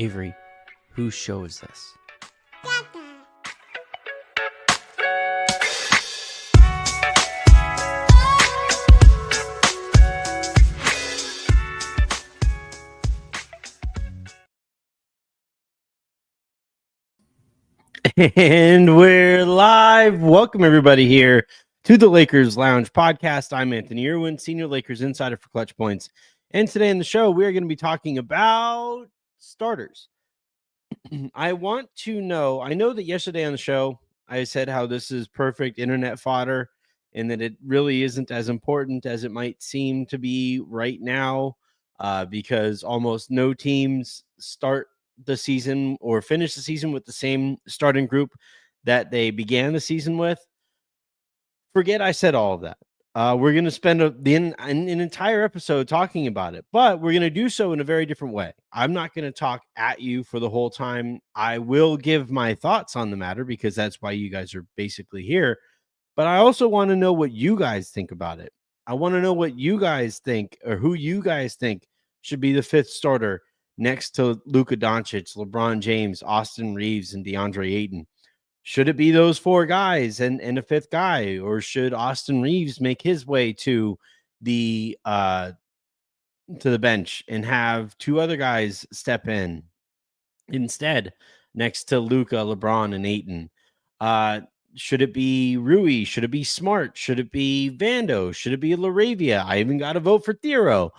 Avery, whose show is this? And we're live. Welcome everybody here to the Lakers Lounge podcast. I'm Anthony Irwin, Senior Lakers Insider for Clutch Points. And today in the show, we are going to be talking about starters. I want to know, I know that yesterday on the show, I said how this is perfect internet fodder and that it really isn't as important as it might seem to be right now because almost no teams start the season or finish the season with the same starting group that they began the season with. Forget I said all of that. We're going to spend an entire episode talking about it, but we're going to do so in a very different way. I'm not going to talk at you for the whole time. I will give my thoughts on the matter because that's why you guys are basically here. But I also want to know what you guys think about it. I want to know what you guys think or who you guys think should be the fifth starter next to Luka Doncic, LeBron James, Austin Reaves, and Deandre Ayton. Should it be those four guys and a fifth guy, or should Austin Reaves make his way to the bench and have two other guys step in instead next to Luka, LeBron, and Ayton? Should it be Rui? Should it be Smart? Should it be Vando? Should it be LaRavia? I even got to vote for Thero.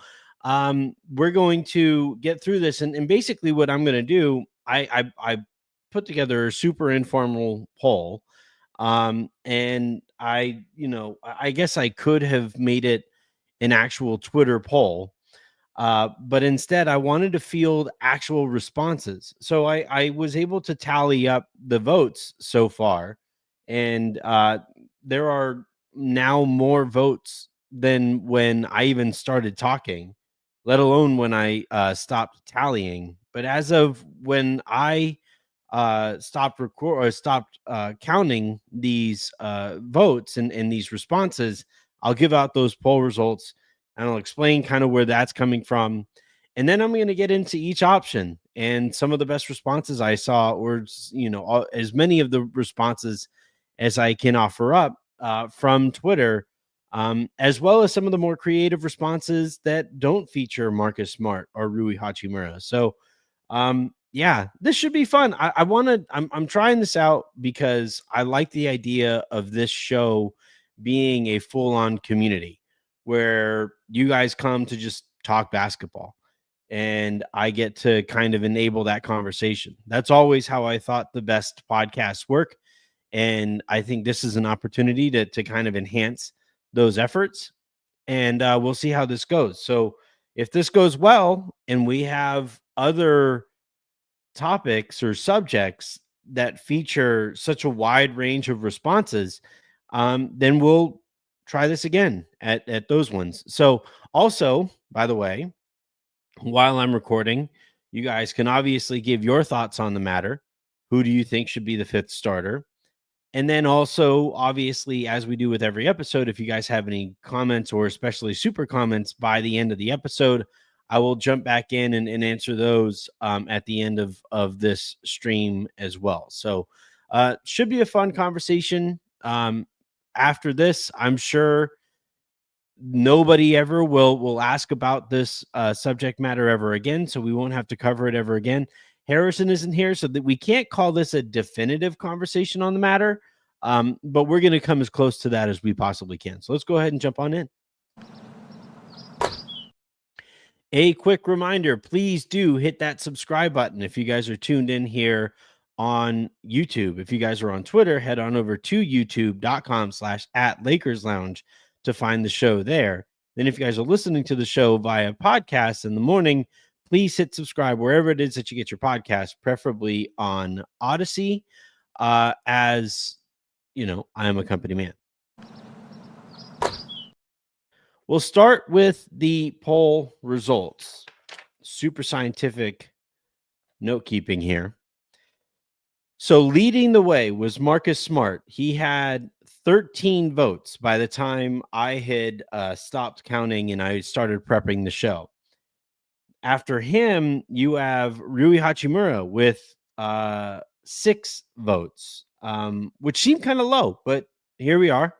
We're going to get through this, and basically what I'm going to do, I put together a super informal poll. And I guess I could have made it an actual Twitter poll. But instead I wanted to field actual responses. So I was able to tally up the votes so far. And there are now more votes than when I even started talking, let alone when I stopped tallying. But as of when I stopped counting these votes and these responses, I'll give out those poll results and I'll explain kind of where that's coming from. And then I'm going to get into each option and some of the best responses I saw, or, as many of the responses as I can offer up from Twitter, as well as some of the more creative responses that don't feature Marcus Smart or Rui Hachimura. So, yeah, this should be fun. I'm trying this out because I like the idea of this show being a full-on community where you guys come to just talk basketball and I get to kind of enable that conversation. That's always how I thought the best podcasts work. And I think this is an opportunity to kind of enhance those efforts. And we'll see how this goes. So if this goes well and we have other topics or subjects that feature such a wide range of responses, then we'll try this again at those ones. So also, by the way, while I'm recording, you guys can obviously give your thoughts on the matter. Who do you think should be the fifth starter? And then also, obviously, as we do with every episode, if you guys have any comments or especially super comments by the end of the episode, I will jump back in and answer those at the end of this stream as well. So should be a fun conversation. After this, I'm sure nobody ever will ask about this subject matter ever again. So we won't have to cover it ever again. Harrison isn't here, so that we can't call this a definitive conversation on the matter. But we're going to come as close to that as we possibly can. So let's go ahead and jump on in. A quick reminder, please do hit that subscribe button if you guys are tuned in here on YouTube. If you guys are on Twitter, head on over to youtube.com/@LakersLounge to find the show there. Then if you guys are listening to the show via podcast in the morning, please hit subscribe wherever it is that you get your podcast, preferably on Odyssey. As you know, I am a company man. We'll start with the poll results. Super scientific note keeping here. So leading the way was Marcus Smart. He had 13 votes by the time I had stopped counting and I started prepping the show. After him, you have Rui Hachimura with 6 votes, which seemed kind of low, but here we are.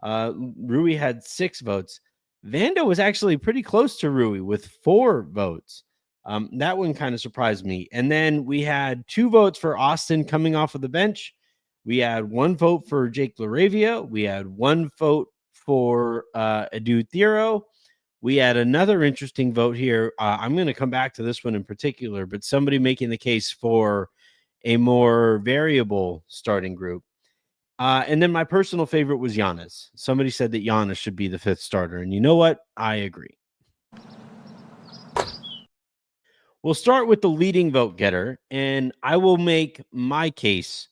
Rui had 6 votes. Vando was actually pretty close to Rui with 4 votes. That one kind of surprised me. And then we had 2 votes for Austin coming off of the bench. We had 1 vote for Jake LaRavia. We had 1 vote for Adu Thero. We had another interesting vote here. I'm going to come back to this one in particular, but somebody making the case for a more variable starting group. And then my personal favorite was Giannis. Somebody said that Giannis should be the 5th starter. And you know what? I agree. We'll start with the leading vote getter, and I will make my case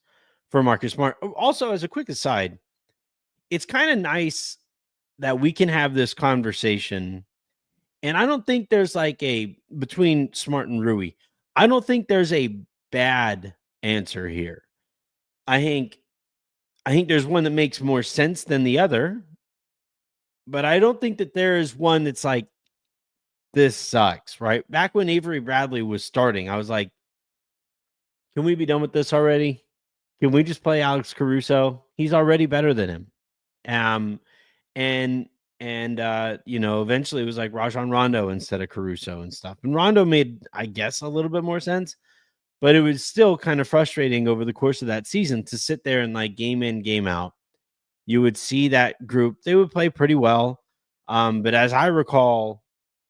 for Marcus Smart. Also, as a quick aside, it's kind of nice that we can have this conversation. And I don't think there's like between Smart and Rui, I don't think there's a bad answer here. I think there's one that makes more sense than the other, but I don't think that there is one that's like, this sucks, right? Back when Avery Bradley was starting, I was like, can we be done with this already? Can we just play Alex Caruso? He's already better than him. And eventually it was like Rajon Rondo instead of Caruso and stuff. And Rondo made, I guess, a little bit more sense, but it was still kind of frustrating over the course of that season to sit there and like game in, game out. You would see that group, they would play pretty well. But as I recall,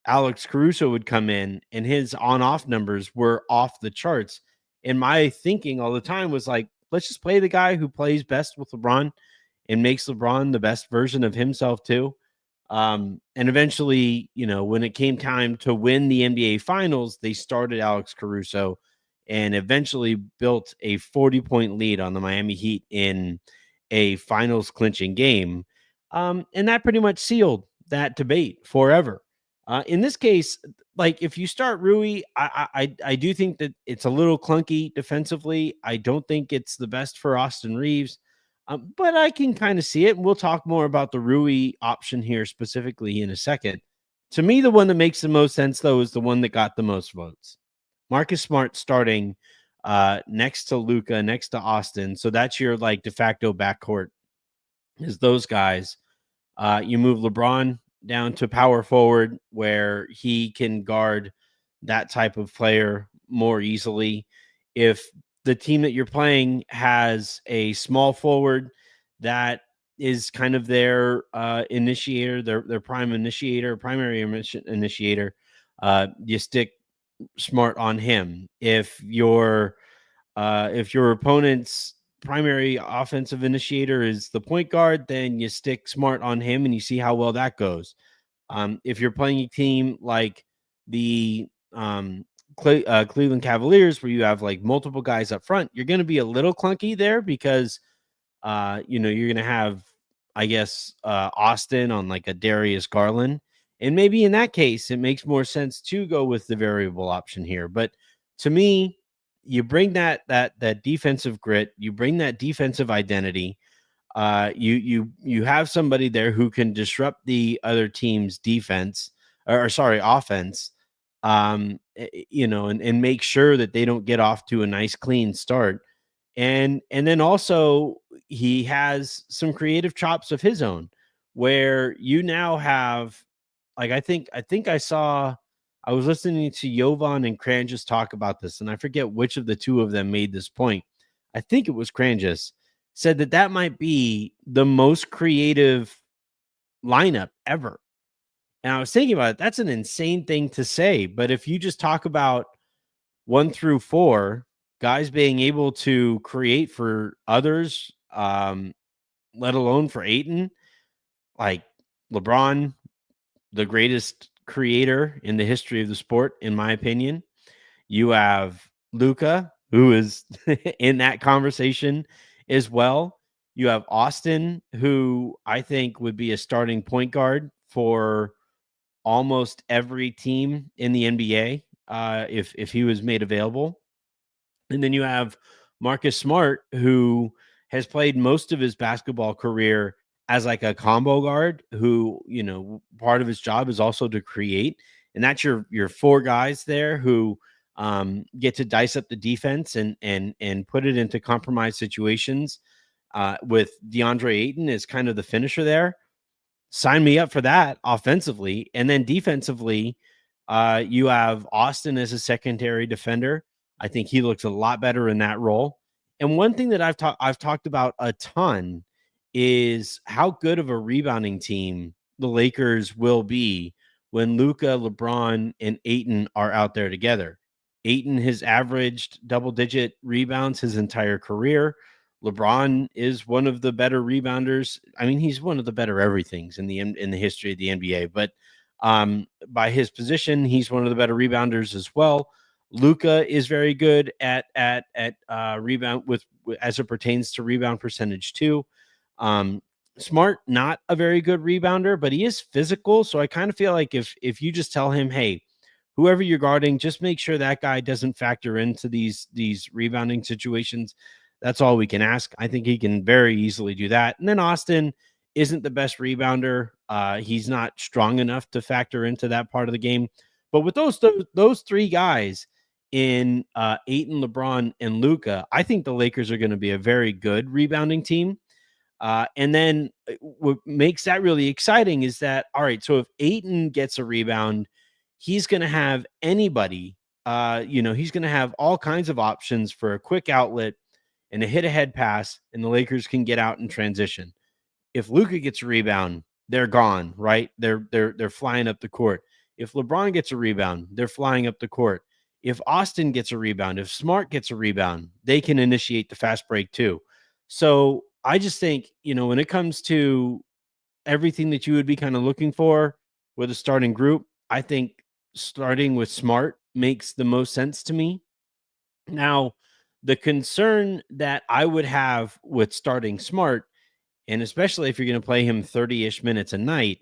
Alex Caruso would come in and his on-off numbers were off the charts. And my thinking all the time was like, let's just play the guy who plays best with LeBron and makes LeBron the best version of himself too. And eventually, when it came time to win the NBA Finals, they started Alex Caruso and eventually built a 40-point lead on the Miami Heat in a finals clinching game. And that pretty much sealed that debate forever. In this case, like if you start Rui, I do think that it's a little clunky defensively. I don't think it's the best for Austin Reaves, but I can kind of see it. And we'll talk more about the Rui option here specifically in a second. To me, the one that makes the most sense, though, is the one that got the most votes. Marcus Smart starting next to Luka, next to Austin. So that's your like de facto backcourt is those guys. You move LeBron down to power forward where he can guard that type of player more easily. If the team that you're playing has a small forward that is kind of their initiator, their primary initiator, you stick Smart on him. If your opponent's primary offensive initiator is the point guard, then you stick Smart on him and you see how well that goes. If you're playing a team like the Cleveland Cavaliers, where you have like multiple guys up front, you're going to be a little clunky there because, you're going to have, I guess, Austin on like a Darius Garland. And maybe in that case, it makes more sense to go with the variable option here. But to me, you bring that defensive grit, you bring that defensive identity. You have somebody there who can disrupt the other team's defense offense, and make sure that they don't get off to a nice clean start. And then also he has some creative chops of his own where you now have, like, I think I was listening to Jovan and Kranjus talk about this, and I forget which of the two of them made this point. I think it was Kranjus said that might be the most creative lineup ever. And I was thinking about it. That's an insane thing to say. But if you just talk about 1 through 4 guys being able to create for others, let alone for Ayton, like LeBron, the greatest creator in the history of the sport, in my opinion. You have Luka, who is in that conversation as well. You have Austin, who I think would be a starting point guard for almost every team in the NBA if he was made available. And then you have Marcus Smart, who has played most of his basketball career as like a combo guard who, part of his job is also to create. and that's your four guys there who get to dice up the defense and put it into compromised situations. With DeAndre Ayton as kind of the finisher there, sign me up for that offensively. And then defensively, you have Austin as a secondary defender. I think he looks a lot better in that role. And one thing that I've talked about a ton is how good of a rebounding team the Lakers will be when Luka, LeBron, and Ayton are out there together. Ayton has averaged double-digit rebounds his entire career. LeBron is one of the better rebounders. I mean, he's one of the better everythings in the history of the NBA. But by his position, he's one of the better rebounders as well. Luka is very good at rebound with as it pertains to rebound percentage too. Smart, not a very good rebounder, but he is physical. So I kind of feel like if you just tell him, hey, whoever you're guarding, just make sure that guy doesn't factor into these rebounding situations. That's all we can ask. I think he can very easily do that. And then Austin isn't the best rebounder. He's not strong enough to factor into that part of the game. But with those three guys in Ayton, LeBron, and Luka, I think the Lakers are going to be a very good rebounding team. And then what makes that really exciting is that, all right, so if Ayton gets a rebound, he's going to have anybody, he's going to have all kinds of options for a quick outlet and a hit-ahead pass, and the Lakers can get out and transition. If Luka gets a rebound, they're gone, right? They're flying up the court. If LeBron gets a rebound, they're flying up the court. If Austin gets a rebound, if Smart gets a rebound, they can initiate the fast break too. So I just think, when it comes to everything that you would be kind of looking for with a starting group, I think starting with Smart makes the most sense to me. Now, the concern that I would have with starting Smart, and especially if you're going to play him 30-ish minutes a night,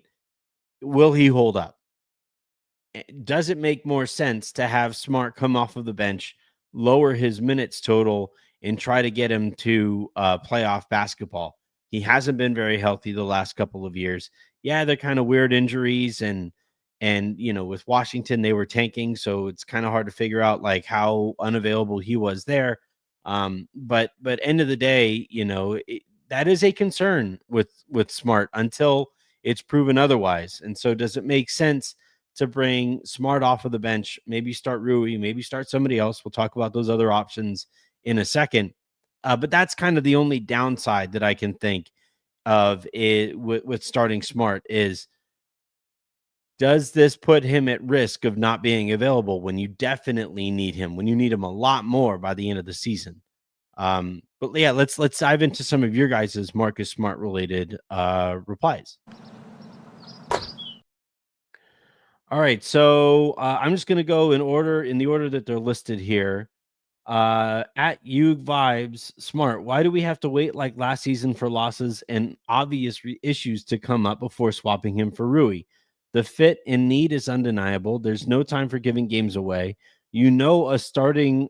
will he hold up? Does it make more sense to have Smart come off of the bench, lower his minutes total, and try to get him to playoff basketball? He hasn't been very healthy the last couple of years. Yeah, they're kind of weird injuries, and with Washington, they were tanking, so it's kind of hard to figure out like how unavailable he was there. But end of the day, that is a concern with Smart until it's proven otherwise. And so does it make sense to bring Smart off of the bench, maybe start Rui, maybe start somebody else? We'll talk about those other options in a second. But that's kind of the only downside that I can think of with starting Smart is, does this put him at risk of not being available when you definitely need him, when you need him a lot more by the end of the season? But yeah, let's dive into some of your guys' Marcus Smart related replies. All right, so I'm just going to go in the order that they're listed here. At you vibes Smart, why do we have to wait like last season for losses and obvious issues to come up before swapping him for Rui? The fit and need is undeniable. There's no time for giving games away. Rui starting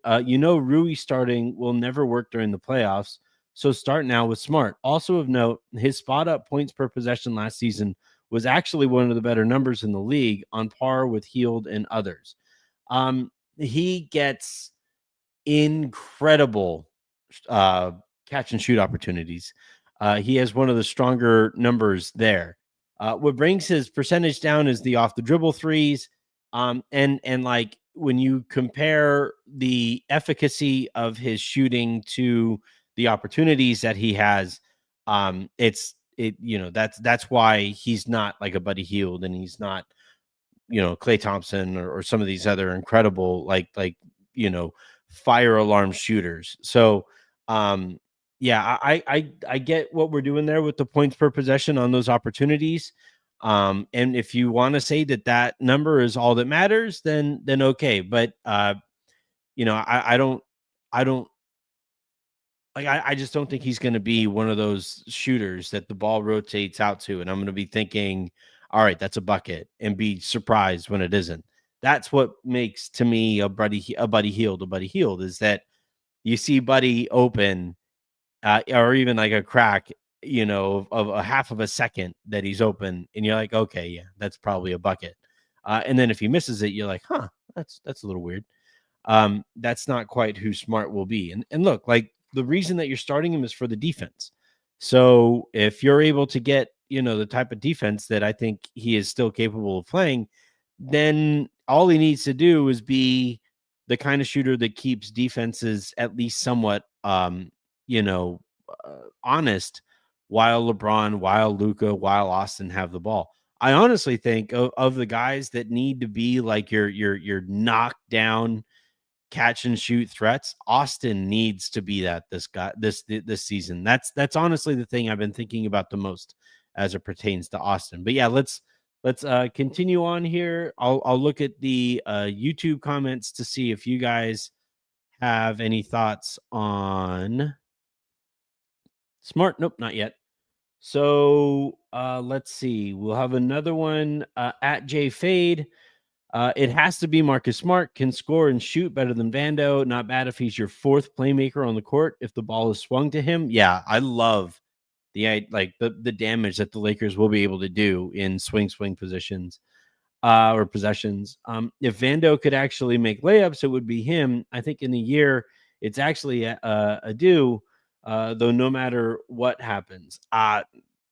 will never work during the playoffs. So start now with Smart. Also of note, his spot up points per possession last season was actually one of the better numbers in the league, on par with Hield and others. He gets incredible catch and shoot opportunities. He has one of the stronger numbers there. What brings his percentage down is the off the dribble threes. And like when you compare the efficacy of his shooting to the opportunities that he has, that's why he's not like a Buddy Hield, and he's not, Klay Thompson or some of these other incredible, fire alarm shooters. So, yeah, I get what we're doing there with the points per possession on those opportunities. And if you want to say that number is all that matters, then okay. But, I just don't think he's going to be one of those shooters that the ball rotates out to, and I'm going to be thinking, all right, that's a bucket, and be surprised when it isn't. That's what makes, to me, a Buddy Hield is that you see Buddy open, or even like a crack, of a half of a second that he's open, and you're like, okay, yeah, that's probably a bucket. And then if he misses it, you're like, huh, that's a little weird. That's not quite who Smart will be. And look, like the reason that you're starting him is for the defense. So if you're able to get, the type of defense that I think he is still capable of playing, then all he needs to do is be the kind of shooter that keeps defenses at least somewhat, honest while LeBron, while Luka, while Austin have the ball. I honestly think of the guys that need to be like your knockdown catch and shoot threats. Austin needs to be that this season. That's honestly the thing I've been thinking about the most as it pertains to Austin. But yeah, let's continue on here. I'll look at the YouTube comments to see if you guys have any thoughts on Smart. Nope, not yet. So let's see. We'll have another one at J Fade. It has to be Marcus Smart, can score and shoot better than Vando. Not bad if he's your fourth playmaker on the court if the ball is swung to him. Yeah, I love the damage that the Lakers will be able to do in swing positions or possessions. If Vando could actually make layups, it would be him. I think in the year it's actually a do, though no matter what happens.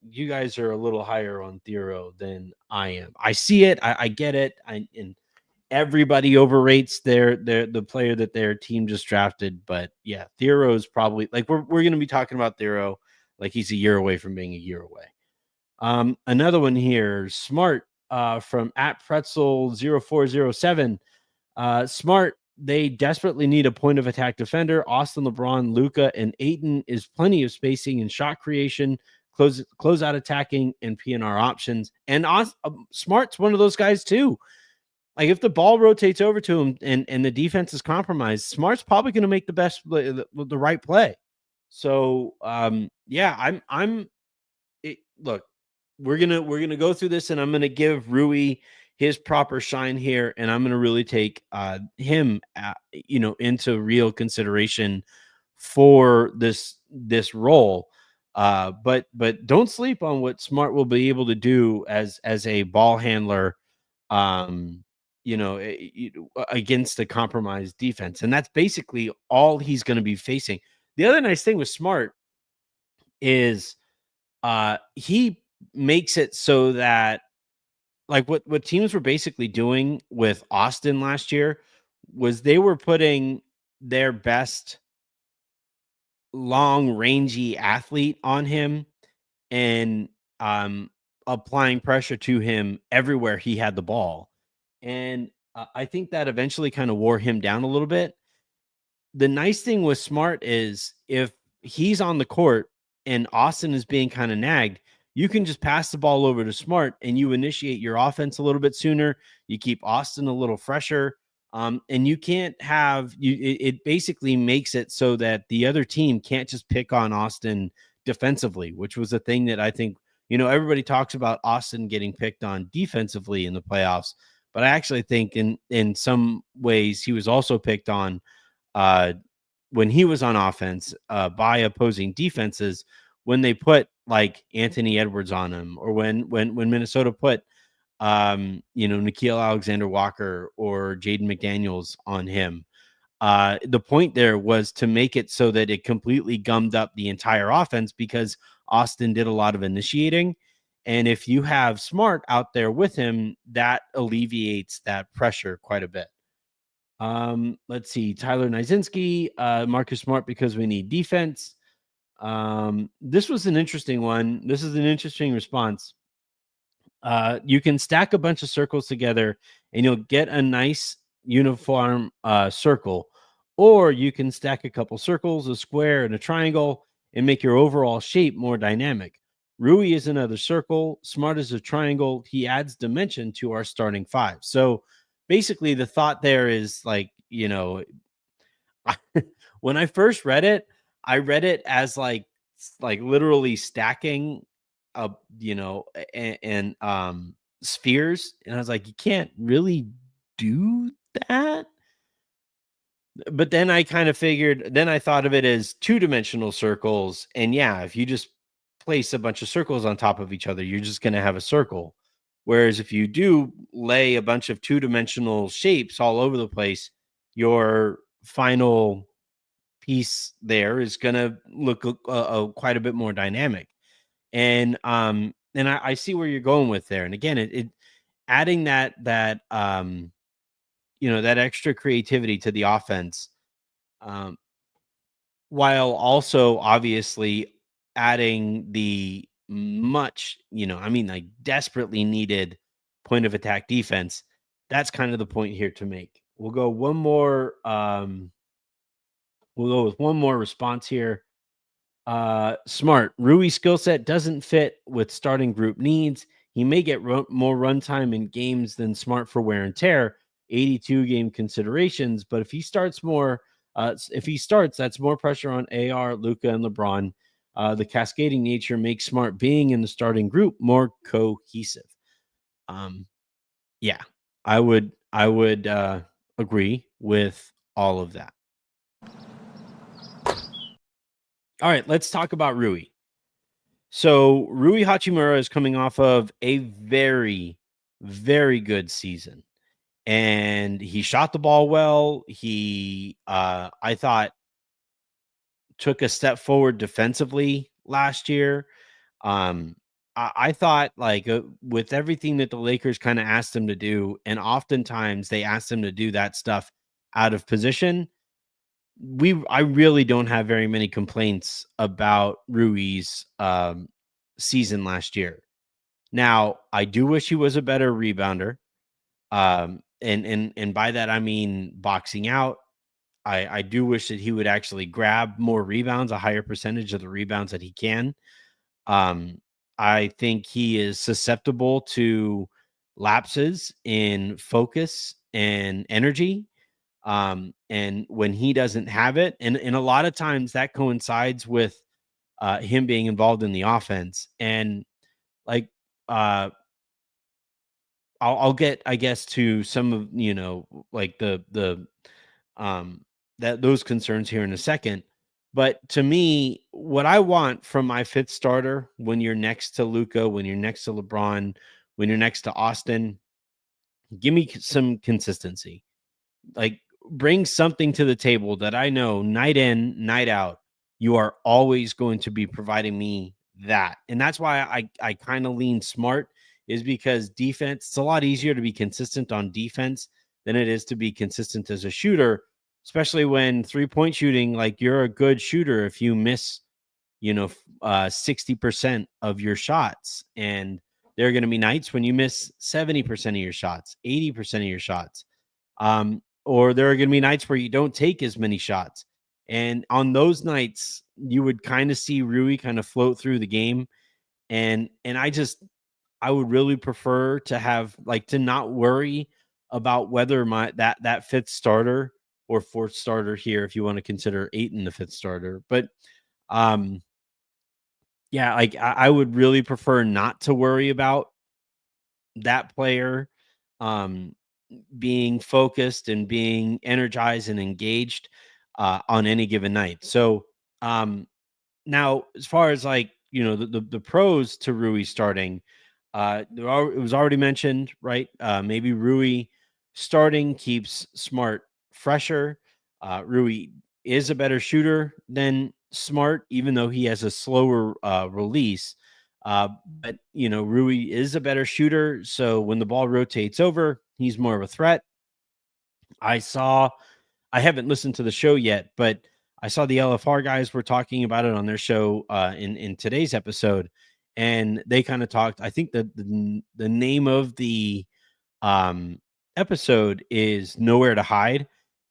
You guys are a little higher on Thero than I am. I see it. I get it. And everybody overrates the player that their team just drafted. But yeah, Thero is probably like we're going to be talking about Thero like he's a year away from being a year away. Another one here, Smart from at Pretzel 0407. Smart, they desperately need a point of attack defender. Austin, LeBron, Luka, and Ayton is plenty of spacing and shot creation, close out attacking, and PNR options. And Smart's one of those guys too. Like if the ball rotates over to him and the defense is compromised, Smart's probably going to make the right play. So yeah, look, we're gonna go through this, and I'm gonna give Rui his proper shine here, and I'm gonna really take him into real consideration for this role. But don't sleep on what Smart will be able to do as a ball handler, against a compromised defense, and that's basically all he's going to be facing. The other nice thing with Smart is he makes it so that like what teams were basically doing with Austin last year was they were putting their best long rangy athlete on him and applying pressure to him everywhere he had the ball. And I think that eventually kind of wore him down a little bit. The nice thing with Smart is if he's on the court and Austin is being kind of nagged, you can just pass the ball over to Smart and you initiate your offense a little bit sooner. You keep Austin a little fresher. And you can't have it basically makes it so that the other team can't just pick on Austin defensively, which was a thing that I think, everybody talks about Austin getting picked on defensively in the playoffs. But I actually think in some ways he was also picked on when he was on offense by opposing defenses when they put like Anthony Edwards on him, or when Minnesota put Nickeil Alexander-Walker or Jaden McDaniels on him. The point there was to make it so that it completely gummed up the entire offense because Austin did a lot of initiating. And if you have Smart out there with him, that alleviates that pressure quite a bit. Let's see. Tyler Nizinski, Marcus Smart because we need defense. This was an interesting one. This is an interesting response. You can stack a bunch of circles together and you'll get a nice uniform circle, or you can stack a couple circles, a square, and a triangle and make your overall shape more dynamic. Rui is another circle. Smart is a triangle. He adds dimension to our starting five. So basically the thought there is like, when I first read it, I read it as like literally stacking and spheres. And I was like, you can't really do that. But then I kind of figured, then I thought of it as two-dimensional circles. And yeah, if you just place a bunch of circles on top of each other, you're just going to have a circle. Whereas if you do lay a bunch of two-dimensional shapes all over the place, your final piece there is going to look quite a bit more dynamic. And I see where you're going with there. And again, it adding that that extra creativity to the offense, um, while also obviously adding the much, like desperately needed point of attack defense. That's kind of the point here to make. We'll go with one more response here. Smart. Rui's skill set doesn't fit with starting group needs. He may get more runtime in games than Smart for wear and tear, 82 game considerations. But if he starts, that's more pressure on AR, Luka, and LeBron. The cascading nature makes Smart being in the starting group more cohesive. Yeah, I would agree with all of that. All right, let's talk about Rui. So Rui Hachimura is coming off of a very, very good season. And he shot the ball well. He, I thought, took a step forward defensively last year. I thought, like, with everything that the Lakers kind of asked him to do, and oftentimes they asked him to do that stuff out of position, I really don't have very many complaints about Rui's season last year. Now, I do wish he was a better rebounder. And by that I mean boxing out. I do wish that he would actually grab more rebounds, a higher percentage of the rebounds that he can. I think he is susceptible to lapses in focus and energy. And when he doesn't have it, and a lot of times that coincides with him being involved in the offense. And like, I'll get, I guess, to some of, like the that those concerns here in a second. But to me, what I want from my fifth starter, when you're next to Luka, when you're next to LeBron, when you're next to Austin, give me some consistency. Like, bring something to the table that I know night in, night out, you are always going to be providing me that. And that's why I kind of lean Smart, is because defense, it's a lot easier to be consistent on defense than it is to be consistent as a shooter, especially when 3-point shooting, like, you're a good shooter if you miss, 60% of your shots. And there are going to be nights when you miss 70% of your shots, 80% of your shots. Or there are going to be nights where you don't take as many shots. And on those nights, you would kind of see Rui kind of float through the game. And I would really prefer to have, like, to not worry about whether that fifth starter or fourth starter here, if you want to consider Ayton the fifth starter. But yeah, like, I would really prefer not to worry about that player being focused and being energized and engaged on any given night. So now, as far as, like, the pros to Rui starting, it was already mentioned, right? Maybe Rui starting keeps Smart fresher. Rui is a better shooter than Smart, even though he has a slower release. But Rui is a better shooter, so when the ball rotates over, he's more of a threat. I haven't listened to the show yet, but I saw the LFR guys were talking about it on their show in today's episode, and they kind of talked. I think the name of the episode is "Nowhere to Hide,"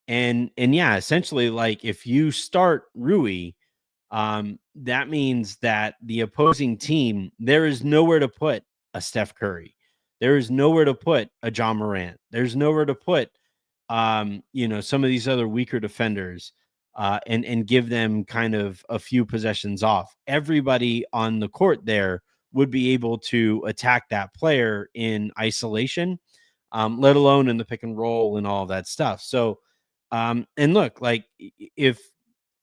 and yeah, essentially, like, if you start Rui, that means that the opposing team, there is nowhere to put a Steph Curry. There is nowhere to put a John Morant. There's nowhere to put, some of these other weaker defenders, and give them kind of a few possessions off. Everybody on the court there would be able to attack that player in isolation, let alone in the pick and roll and all of that stuff. So, and look, like, if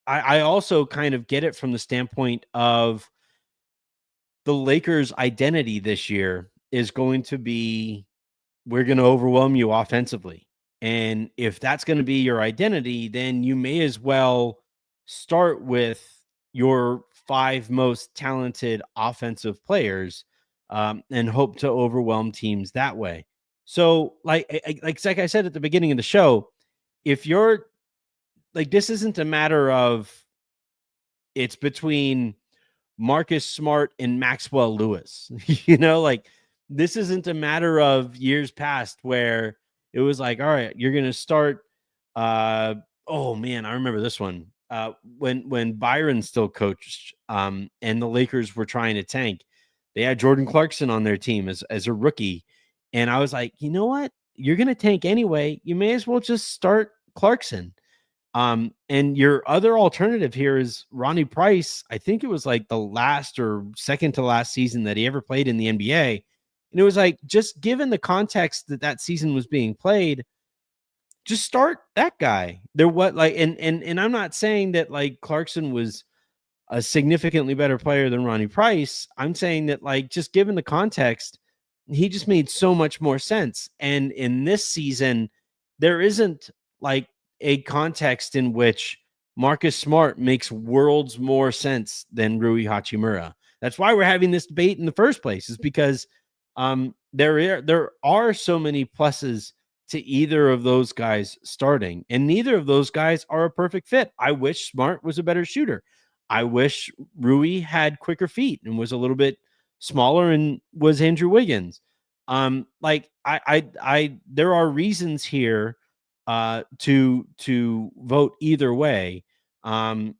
I also kind of get it from the standpoint of the Lakers' identity this year is going to be, we're going to overwhelm you offensively. And if that's going to be your identity, then you may as well start with your 5 most talented offensive players, and hope to overwhelm teams that way. So, like I said at the beginning of the show, if you're like, this isn't a matter of it's between Marcus Smart and Maxwell Lewis. Like, this isn't a matter of years past where it was like, all right, you're going to start. Oh man, I remember this one. When Byron still coached, and the Lakers were trying to tank, they had Jordan Clarkson on their team as a rookie. And I was like, you know what? You're going to tank anyway. You may as well just start Clarkson. And your other alternative here is Ronnie Price. I think it was like the last or second to last season that he ever played in the NBA. And it was like, just given the context that season was being played, just start that guy. And I'm not saying that like Clarkson was a significantly better player than Ronnie Price. I'm saying that, like, just given the context, he just made so much more sense. And in this season, there isn't like a context in which Marcus Smart makes worlds more sense than Rui Hachimura. That's why we're having this debate in the first place, is because there are so many pluses to either of those guys starting, and neither of those guys are a perfect fit. I wish Smart was a better shooter. I wish Rui had quicker feet and was a little bit smaller and was Andrew Wiggins. Like I there are reasons here to vote either way. And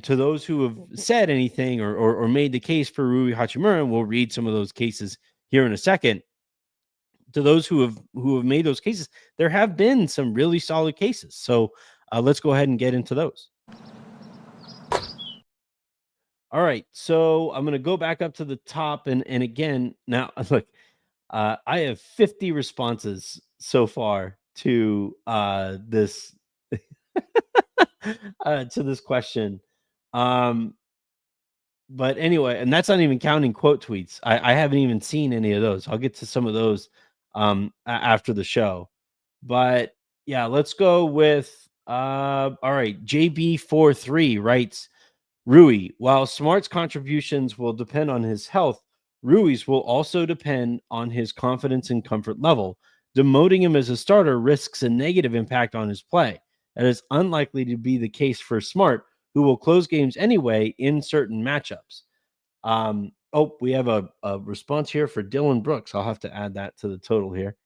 to those who have said anything or made the case for Rui Hachimura, and we'll read some of those cases here in a second. To those who have made those cases, there have been some really solid cases. So let's go ahead and get into those. All right, so I'm going to go back up to the top, and again, now look, I have 50 responses so far to this to this question. But anyway, and that's not even counting quote tweets. I haven't even seen any of those. I'll get to some of those after the show. But yeah, let's go with all right, JB43 writes, Rui, while Smart's contributions will depend on his health, Rui's will also depend on his confidence and comfort level. Demoting him as a starter risks a negative impact on his play. That is unlikely to be the case for Smart, who will close games anyway in certain matchups. We have a response here for Dylan Brooks. I'll have to add that to the total here.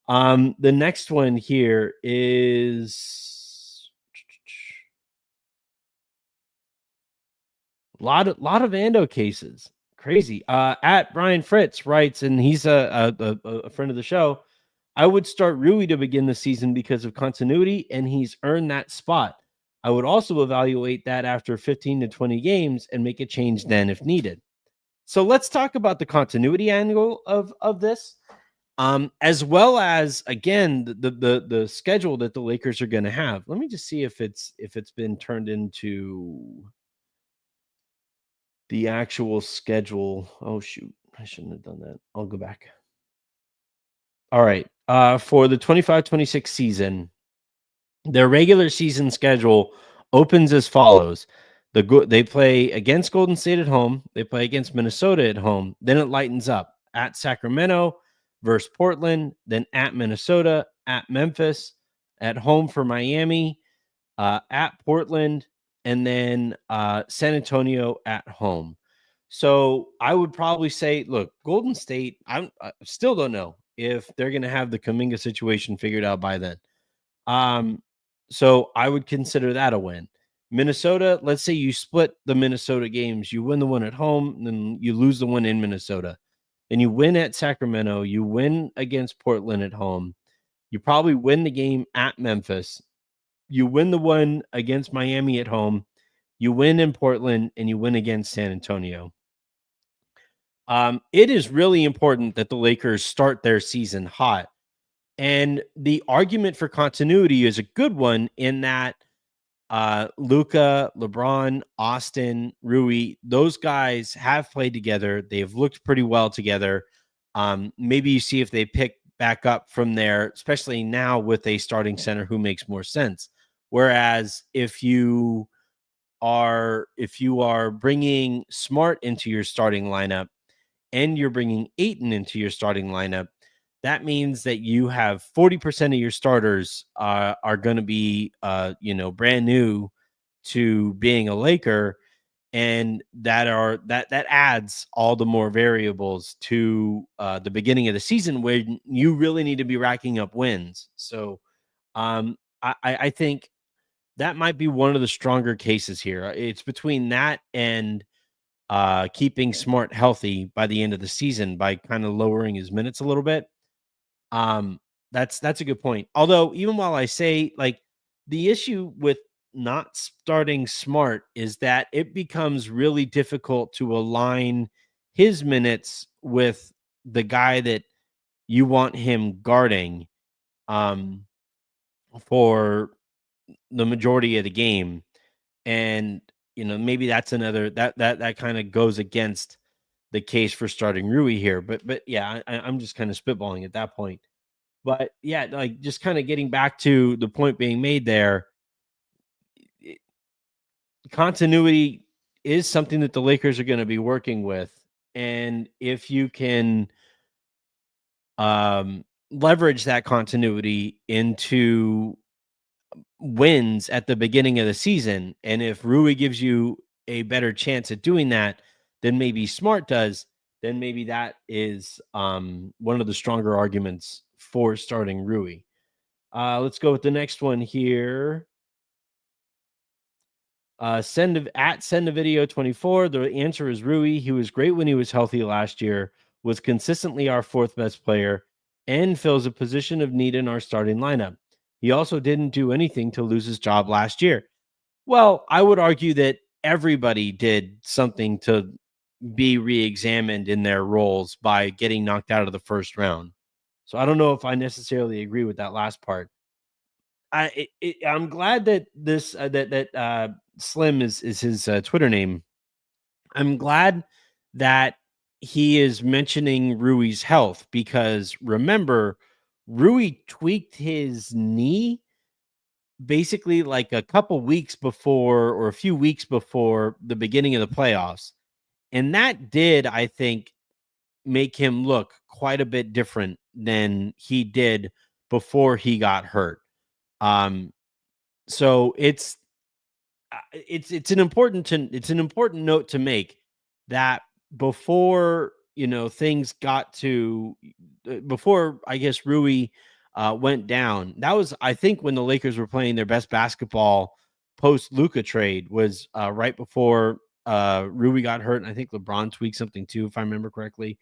The next one here is a lot of Ando cases. Crazy. At Brian Fritz writes, and he's a friend of the show, I would start Rui to begin the season because of continuity, and he's earned that spot. I would also evaluate that after 15 to 20 games and make a change then if needed. So let's talk about the continuity angle of this, as well as, again, the schedule that the Lakers are going to have. Let me just see if it's been turned into the actual schedule. Oh shoot, I shouldn't have done that. I'll go back. All right. For the 25-26 season, their regular season schedule opens as follows. They play against Golden State at home. They play against Minnesota at home. Then it lightens up at Sacramento versus Portland, then at Minnesota, at Memphis, at home for Miami, at Portland, and then San Antonio at home. So I would probably say, look, Golden State, I still don't know if they're going to have the Kuminga situation figured out by then. So I would consider that a win. Minnesota, let's say you split the Minnesota games. You win the one at home, then you lose the one in Minnesota. Then you win at Sacramento. You win against Portland at home. You probably win the game at Memphis. You win the one against Miami at home. You win in Portland, and you win against San Antonio. It is really important that the Lakers start their season hot. And the argument for continuity is a good one in that Luka, LeBron, Austin, Rui, those guys have played together. They've looked pretty well together. Maybe you see if they pick back up from there, especially now with a starting center who makes more sense. Whereas if you are bringing Smart into your starting lineup and you're bringing Ayton into your starting lineup, that means that you have 40% of your starters are going to be brand new to being a Laker, and that adds all the more variables to the beginning of the season where you really need to be racking up wins. So I think that might be one of the stronger cases here. It's between that and keeping Smart healthy by the end of the season by kind of lowering his minutes a little bit. Um, that's a good point. Although, even while I say, like, the issue with not starting Smart is that it becomes really difficult to align his minutes with the guy that you want him guarding um, for the majority of the game. And maybe that's another that kind of goes against the case for starting Rui here. But yeah, I'm just kind of spitballing at that point. But yeah, like, just kind of getting back to the point being made there, continuity is something that the Lakers are going to be working with. And if you can leverage that continuity into wins at the beginning of the season, and if Rui gives you a better chance at doing that than maybe Smart does, then maybe that is one of the stronger arguments for starting Rui. Let's go with the next one here. Send a video 24. The answer is Rui. He was great when he was healthy last year, was consistently our fourth best player, and fills a position of need in our starting lineup. He also didn't do anything to lose his job last year. Well, I would argue that everybody did something to be re-examined in their roles by getting knocked out of the first round. So I don't know if I necessarily agree with that last part. I'm glad that this that Slim is his Twitter name. I'm glad that he is mentioning Rui's health, because remember, Rui tweaked his knee basically like a couple weeks before, or a few weeks before the beginning of the playoffs. And that did, I think, make him look quite a bit different than he did before he got hurt. So it's an important note to make that before things got to before, I guess, Rui went down. That was, I think, when the Lakers were playing their best basketball post Luka trade, was right before Rui got hurt, and I think LeBron tweaked something too, if I remember correctly.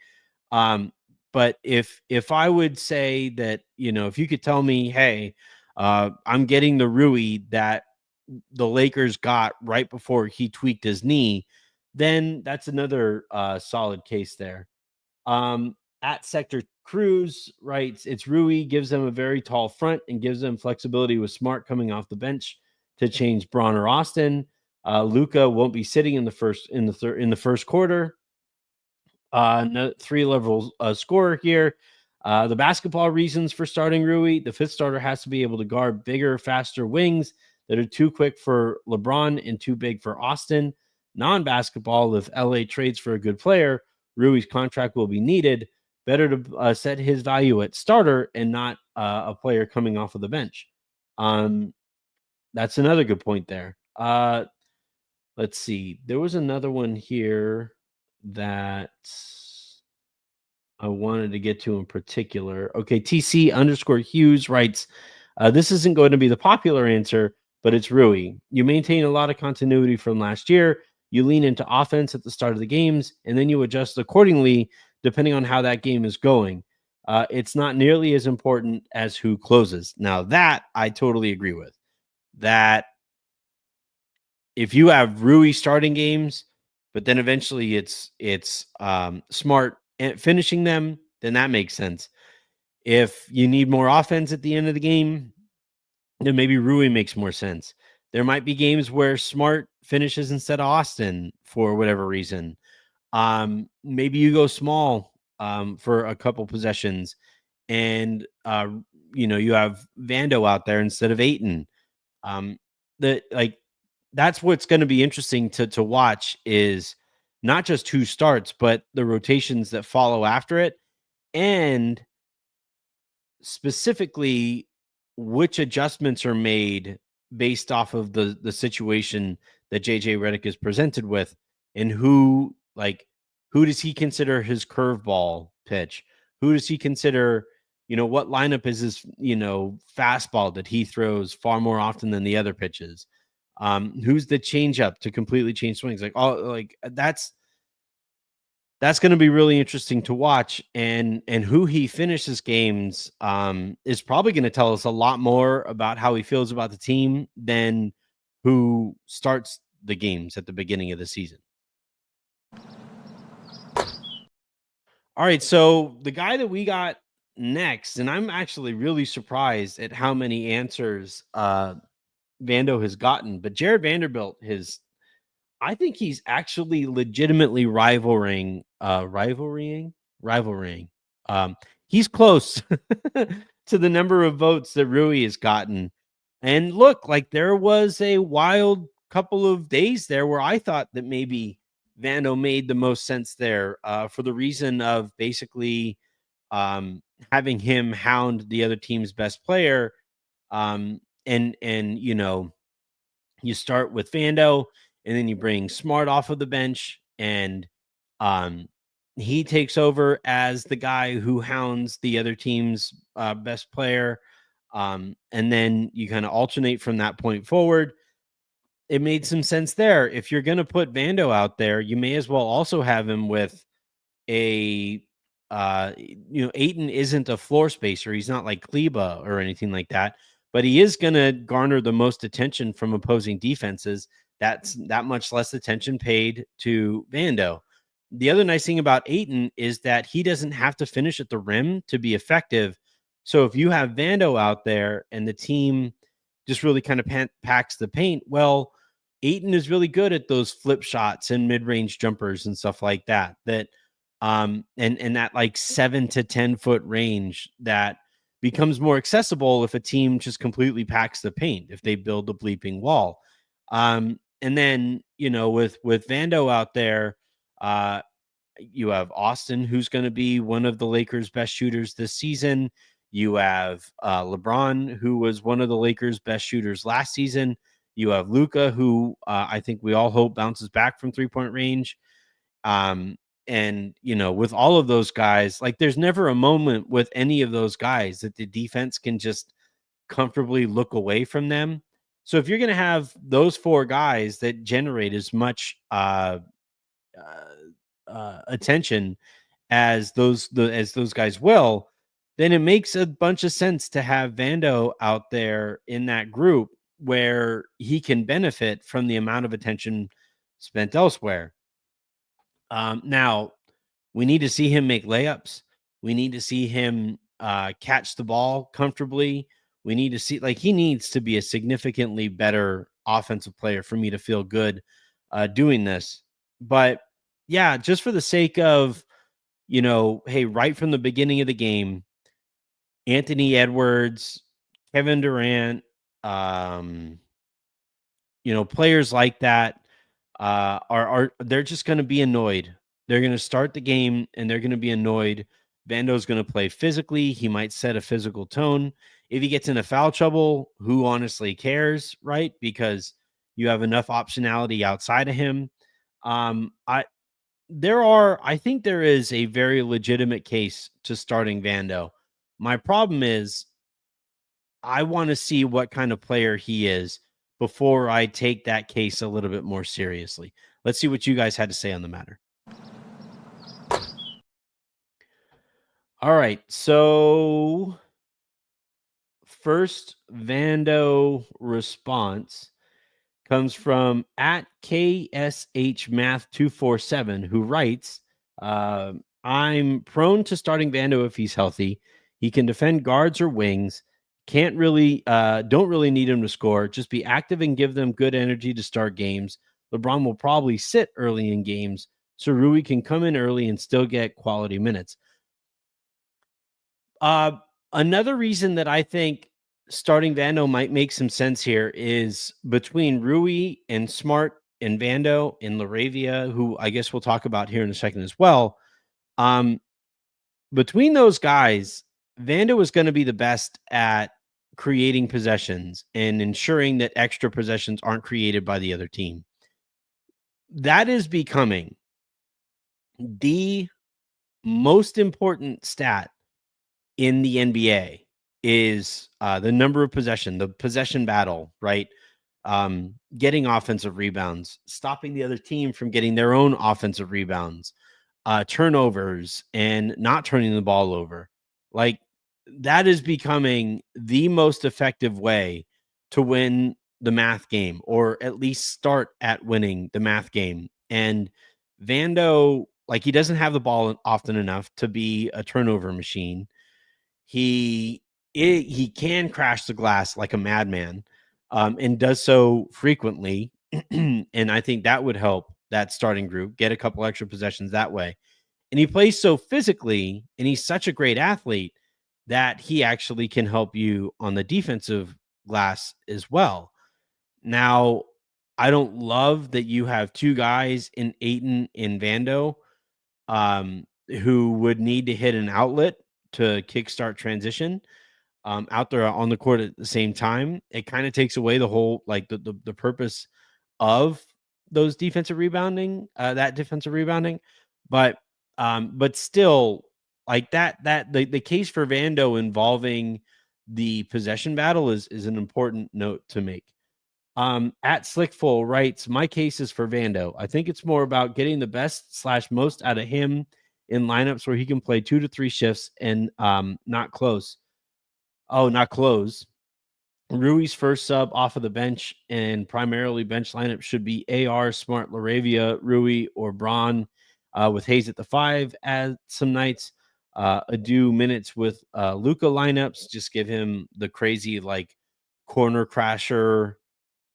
But if I would say that, if you could tell me, hey, I'm getting the Rui that the Lakers got right before he tweaked his knee, then that's another solid case there. At Sector Cruz writes, it's Rui, gives them a very tall front and gives them flexibility with Smart coming off the bench to change Braun or Austin. Luka won't be sitting in the first quarter. No, 3-level scorer here. The basketball reasons for starting Rui: the fifth starter has to be able to guard bigger, faster wings that are too quick for LeBron and too big for Austin. Non-basketball: if LA trades for a good player, Rui's contract will be needed. Better to set his value at starter and not a player coming off of the bench. That's another good point there. Let's see. There was another one here that I wanted to get to in particular. Okay, TC_Hughes writes, this isn't going to be the popular answer, but it's Rui. You maintain a lot of continuity from last year. You lean into offense at the start of the games, and then you adjust accordingly depending on how that game is going. It's not nearly as important as who closes. Now, that I totally agree with. That if you have Rui starting games, but then eventually it's Smart finishing them, then that makes sense. If you need more offense at the end of the game, then maybe Rui makes more sense. There might be games where Smart finishes instead of Austin for whatever reason. Maybe you go small for a couple possessions, and you have Vando out there instead of Ayton. Um, that's what's going to be interesting to watch is not just who starts, but the rotations that follow after it, and specifically which adjustments are made based off of the situation that JJ Redick is presented with, and who does he consider his curveball pitch? Who does he consider, what lineup is his, fastball that he throws far more often than the other pitches? Who's the changeup to completely change swings? That's going to be really interesting to watch, and who he finishes games is probably going to tell us a lot more about how he feels about the team than who starts the games at the beginning of the season. All right, so the guy that we got next, and I'm actually really surprised at how many answers Vando has gotten, but Jared Vanderbilt I think he's actually legitimately rivaling. He's close to the number of votes that Rui has gotten. And look, like there was a wild couple of days there where I thought that maybe Vando made the most sense there for the reason of basically having him hound the other team's best player. And you start with Vando, and then you bring Smart off of the bench, and he takes over as the guy who hounds the other team's best player. And then you kind of alternate from that point forward. It made some sense there. If you're going to put Vando out there, you may as well also have him with a Ayton isn't a floor spacer. He's not like Kleba or anything like that, but he is going to garner the most attention from opposing defenses. That's that much less attention paid to Vando. The other nice thing about Ayton is that he doesn't have to finish at the rim to be effective. So if you have Vando out there and the team just really kind of packs the paint, well, Ayton is really good at those flip shots and mid-range jumpers and stuff like that. And that like 7 to 10 foot range that becomes more accessible if a team just completely packs the paint, if they build the bleeping wall. And then, with Vando out there, you have Austin, who's going to be one of the Lakers' best shooters this season. You have LeBron, who was one of the Lakers' best shooters last season. You have Luka, who I think we all hope bounces back from 3-point range. And, with all of those guys, like there's never a moment with any of those guys that the defense can just comfortably look away from them. So if you're going to have those four guys that generate as much attention as those guys will, then it makes a bunch of sense to have Vando out there in that group where he can benefit from the amount of attention spent elsewhere. Now, we need to see him make layups. We need to see him catch the ball comfortably. We need to see, he needs to be a significantly better offensive player for me to feel good doing this. But yeah, just for the sake of, hey, right from the beginning of the game, Anthony Edwards, Kevin Durant, players like that they're just going to be annoyed. They're going to start the game and they're going to be annoyed. Vando's going to play physically. He might set a physical tone. If he gets into foul trouble, who honestly cares, right? Because you have enough optionality outside of him. I think there is a very legitimate case to starting Vando. My problem is I want to see what kind of player he is before I take that case a little bit more seriously. Let's see what you guys had to say on the matter. All right. So first Vando response comes from at KSHmath247, who writes, I'm prone to starting Vando if he's healthy. He can defend guards or wings. Don't really need him to score. Just be active and give them good energy to start games. LeBron will probably sit early in games, so Rui can come in early and still get quality minutes. Uh, Another reason that I think starting Vando might make some sense here is between Rui and Smart and Vando and LaRavia, who I guess we'll talk about here in a second as well. Um, Between those guys, Vando is going to be the best at creating possessions and ensuring that extra possessions aren't created by the other team. That is becoming the most important stat in the NBA is the number of possession, the possession battle, right? Getting offensive rebounds, stopping the other team from getting their own offensive rebounds, turnovers, and not turning the ball over. Like that is becoming the most effective way to win the math game, or at least start at winning the math game. And Vando, like he doesn't have the ball often enough to be a turnover machine. He can crash the glass like a madman, and does so frequently. And I think that would help that starting group get a couple extra possessions that way. And he plays so physically, and he's such a great athlete that he actually can help you on the defensive glass as well. Now, I don't love that you have two guys in Ayton and Vando, who would need to hit an outlet to kickstart transition, out there on the court at the same time. It kind of takes away the whole like the purpose of those defensive rebounding, that defensive rebounding. But still, like that the case for Vando involving the possession battle is an important note to make. At Slickful writes, my case is for Vando. I think it's more about getting the best / most out of him in lineups where he can play 2 to 3 shifts and not close. Oh, not close. Rui's first sub off of the bench and primarily bench lineup should be AR, Smart, LaRavia, Rui, or Braun, with Hayes at the 5 at some nights. Ado minutes with Luka lineups. Just give him the crazy like corner crasher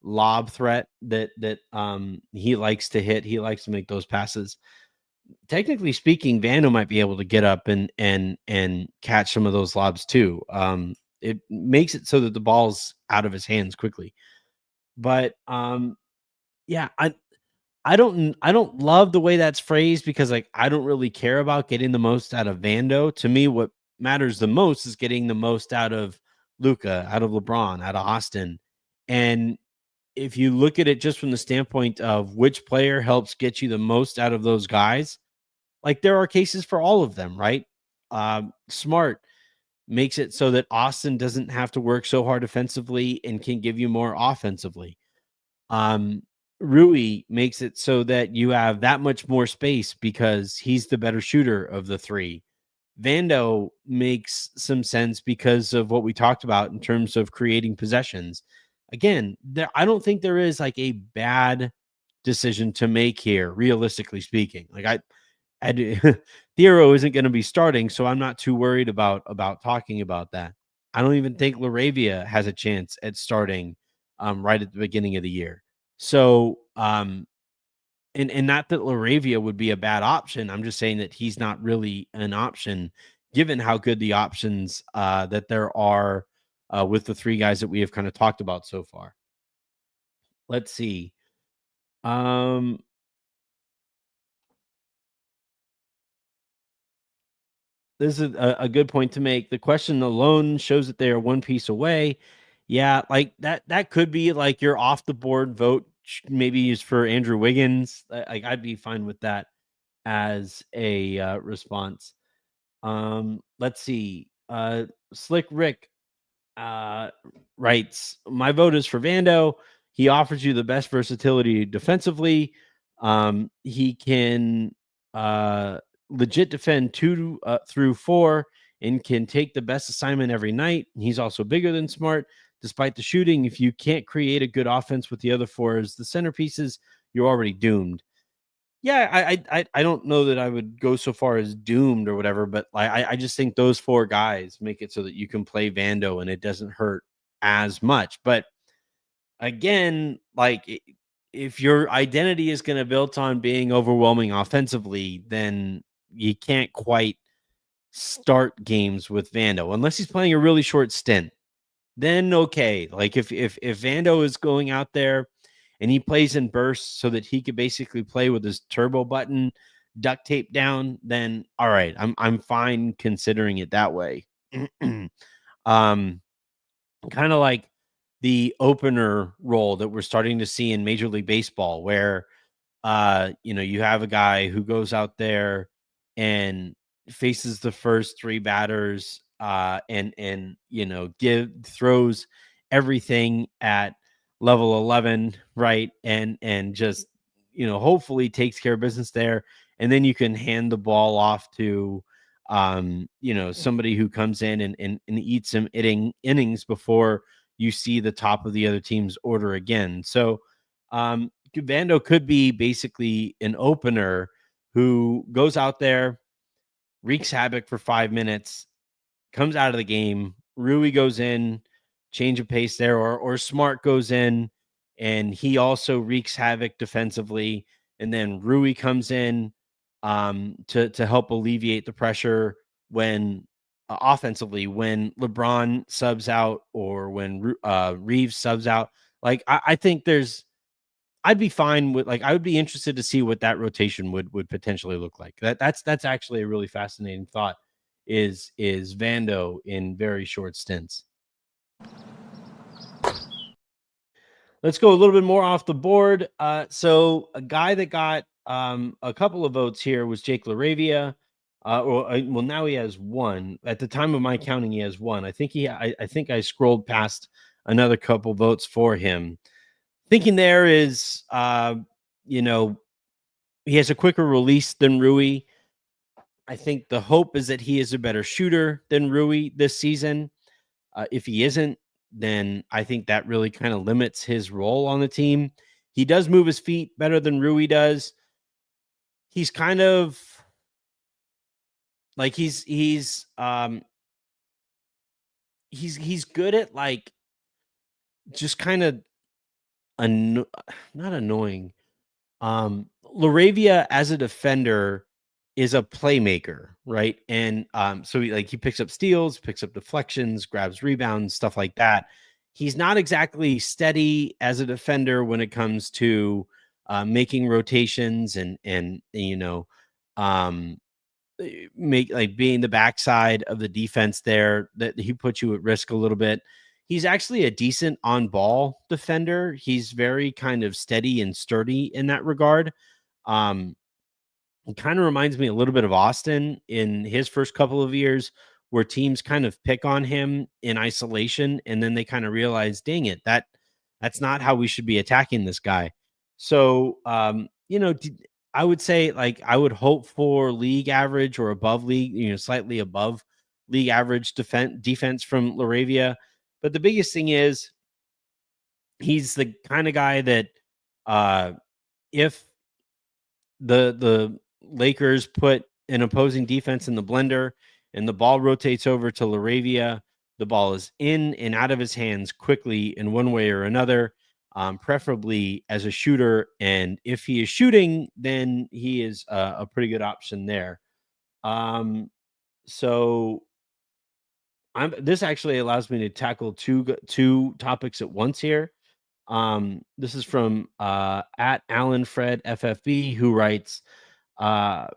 lob threat that he likes to hit. He likes to make those passes. Technically speaking, Vando might be able to get up and catch some of those lobs too. It makes it so that the ball's out of his hands quickly. But yeah, I don't love the way that's phrased because like I don't really care about getting the most out of Vando. To me, what matters the most is getting the most out of Luka, out of LeBron, out of Austin. And if you look at it just from the standpoint of which player helps get you the most out of those guys, like there are cases for all of them, right? Smart makes it so that Austin doesn't have to work so hard defensively and can give you more offensively. Um, Rui makes it so that you have that much more space because he's the better shooter of the three. Vando makes some sense because of what we talked about in terms of creating possessions. Again, I don't think there is like a bad decision to make here, realistically speaking. Like I do, Theoro isn't going to be starting, so I'm not too worried about talking about that. I don't even think LaRavia has a chance at starting right at the beginning of the year. So and not that LaRavia would be a bad option. I'm just saying that he's not really an option given how good the options that there are with the three guys that we have kind of talked about so far. Let's see. Um this is a good point to make. The question alone shows that they are one piece away. Yeah, like that could be like your off the board vote, maybe used for Andrew Wiggins. Like I'd be fine with that as a response. Let's see. Slick Rick uh, writes, my vote is for Vando. He offers you the best versatility defensively. He can legit defend 2 through 4 and can take the best assignment every night. He's also bigger than Smart. Despite the shooting, if you can't create a good offense with the other 4 as the centerpieces, you're already doomed. Yeah, I don't know that I would go so far as doomed or whatever, but I just think those 4 guys make it so that you can play Vando and it doesn't hurt as much. But again, like if your identity is going to build on being overwhelming offensively, then you can't quite start games with Vando unless he's playing a really short stint. Then okay, like if Vando is going out there and he plays in bursts so that he could basically play with his turbo button duct tape down, then all right, I'm fine considering it that way. Kind of like the opener role that we're starting to see in Major League Baseball, where you have a guy who goes out there and faces the first three batters, and throws everything at level 11, right? And just hopefully takes care of business there, and then you can hand the ball off to somebody who comes in and eats some innings before you see the top of the other team's order again. So Vando could be basically an opener who goes out there, wreaks havoc for 5 minutes, comes out of the game. Rui goes in, change of pace there, or Smart goes in, and he also wreaks havoc defensively. And then Rui comes in to help alleviate the pressure when offensively, when LeBron subs out or when Reaves subs out. Like I think I'd be fine with, like, I would be interested to see what that rotation would potentially look like. That's actually a really fascinating thought. Is Vando in very short stints? Let's go a little bit more off the board. So a guy that got a couple of votes here was Jake LaRavia. Well, now he has one. At the time of my counting, he has one. I think I think I scrolled past another couple votes for him. Thinking there is, he has a quicker release than Rui. I think the hope is that he is a better shooter than Rui this season. If he isn't, then I think that really kind of limits his role on the team. He does move his feet better than Rui does. He's kind of like he's good at, like, just kind of not annoying. LaRavia as a defender is a playmaker, right? And so he picks up steals, picks up deflections, grabs rebounds, stuff like that. He's not exactly steady as a defender when it comes to making rotations and um, make, like, being the backside of the defense there, that he puts you at risk a little bit. He's actually a decent on ball defender. He's very kind of steady and sturdy in that regard. It kind of reminds me a little bit of Austin in his first couple of years, where teams kind of pick on him in isolation, and then they kind of realize, dang it, that's not how we should be attacking this guy. So, I would say, like, I would hope for league average or above league, slightly above league average defense from LaRavia. But the biggest thing is he's the kind of guy that if the Lakers put an opposing defense in the blender and the ball rotates over to LaRavia, the ball is in and out of his hands quickly in one way or another, preferably as a shooter. And if he is shooting, then he is a pretty good option there. So this actually allows me to tackle two topics at once here. This is from at Alan Fred FFB, who writes, a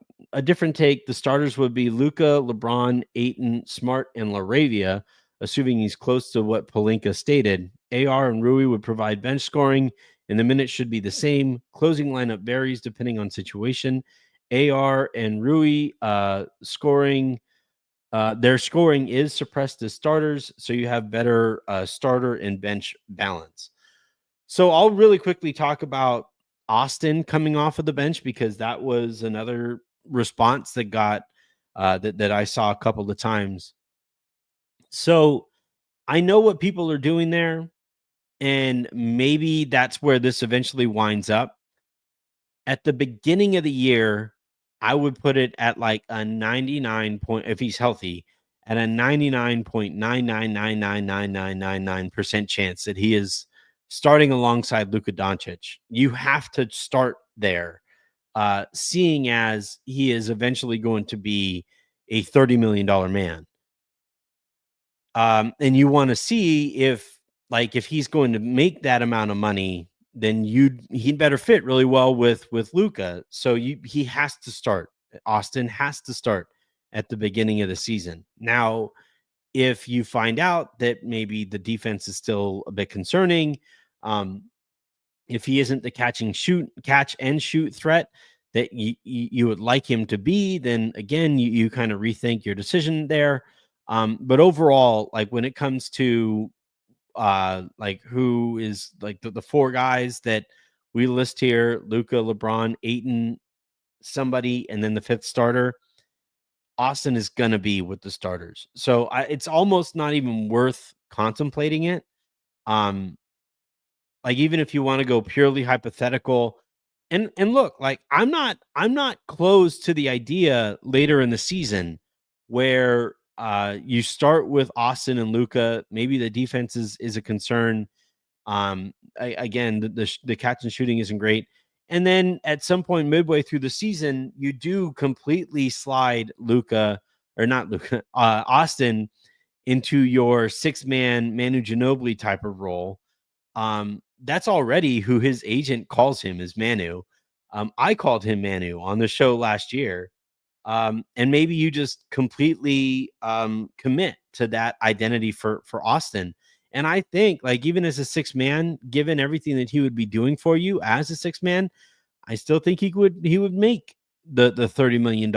different take. The starters would be Luka, LeBron, Ayton, Smart, and LaRavia, assuming he's close to what Pelinka stated. AR and Rui would provide bench scoring, and the minutes should be the same. Closing lineup varies depending on situation. AR and Rui scoring. Their scoring is suppressed as starters, so you have better starter and bench balance. So I'll really quickly talk about Austin coming off of the bench, because that was another response that got that I saw a couple of times. So I know what people are doing there, and maybe that's where this eventually winds up. At the beginning of the year, I would put it at like a 99 point, if he's healthy, at a 99.9999999% chance that he is starting alongside Luka Doncic. You have to start there, seeing as he is eventually going to be a $30 million man. And you want to see if he's going to make that amount of money, then he'd better fit really well with Luka. So he has to start. Austin has to start at the beginning of the season. Now, if you find out that maybe the defense is still a bit concerning, if he isn't the catch and shoot threat that you would like him to be, then again, you kind of rethink your decision there. But overall, like when it comes to who is like the four guys that we list here, Luka, LeBron, Ayton, somebody, and then the fifth starter, Austin is going to be with the starters. So it's almost not even worth contemplating it. Like even if you want to go purely hypothetical, and look, like I'm not close to the idea later in the season where you start with Austin and Luka. Maybe the defense is a concern. Again, the catch and shooting isn't great. And then at some point midway through the season, you do completely slide Austin into your 6-man Manu Ginobili type of role. That's already who his agent calls him, is Manu. I called him Manu on the show last year. And maybe you just completely commit to that identity for Austin. And I think, like, even as a 6-man, given everything that he would be doing for you as a 6-man, I still think he would make the $30 million